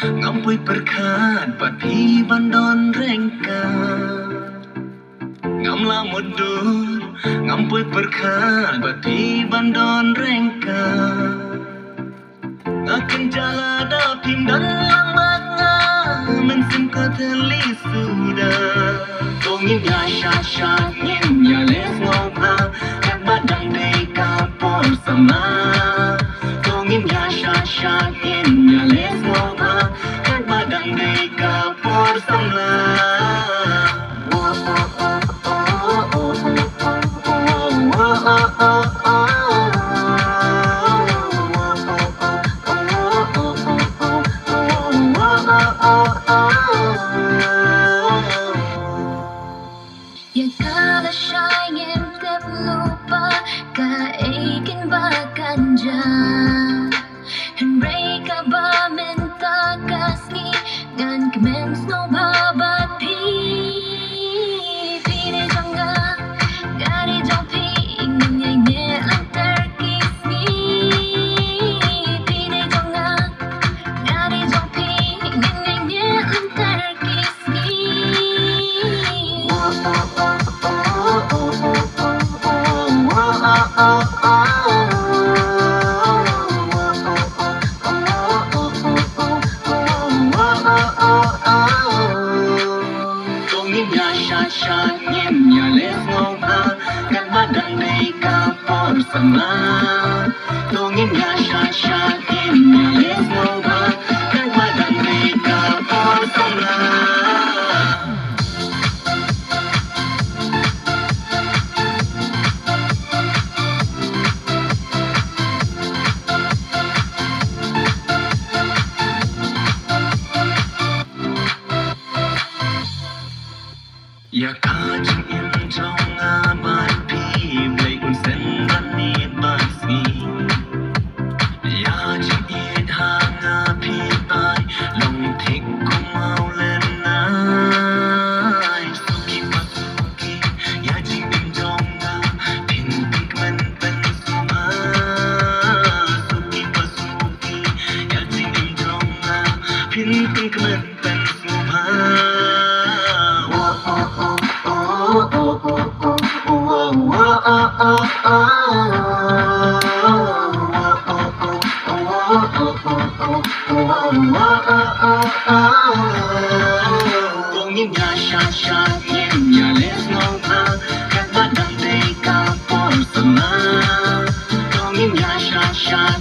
Ngampui perkat pati bandon rengka Ngamla mudur Ngampui perkat pati bandon rengka Ngaken jala dapim dan lambat Mensim ko teli sudah Tongin ya syat ngin ya les ngobha Kat badang dei kapor sama Tongin ya syat ngin ya les ngobha Kat badang dei kapor sama Ya kala syai'in tep lupa ka aikin bahkan jam Henry ka ba minta kasih ngan kemen snow babat pi Pine jangga gari jong pi ingin yai ne lantar kisni Pine jangga gari jong pi ingin yai ne lantar kisni Tongin ya syat ngin ya les ngobha Kat badang dei kapor sama Tongin ya syat ngin ya les ngobha Kat badang dei kapor sama Ya kajing in trong ban pi blai un sen ban ni basi Ya jing in hang pi pai long thik ko mau len nai Suki pasuki ya jing in trong pin pik man pen suma Suki pasuki ya jing in trong pin pik man pen suma Tongin ya syat ngin ya les ngobha Kat badang dei kapor sama Tongin ya syat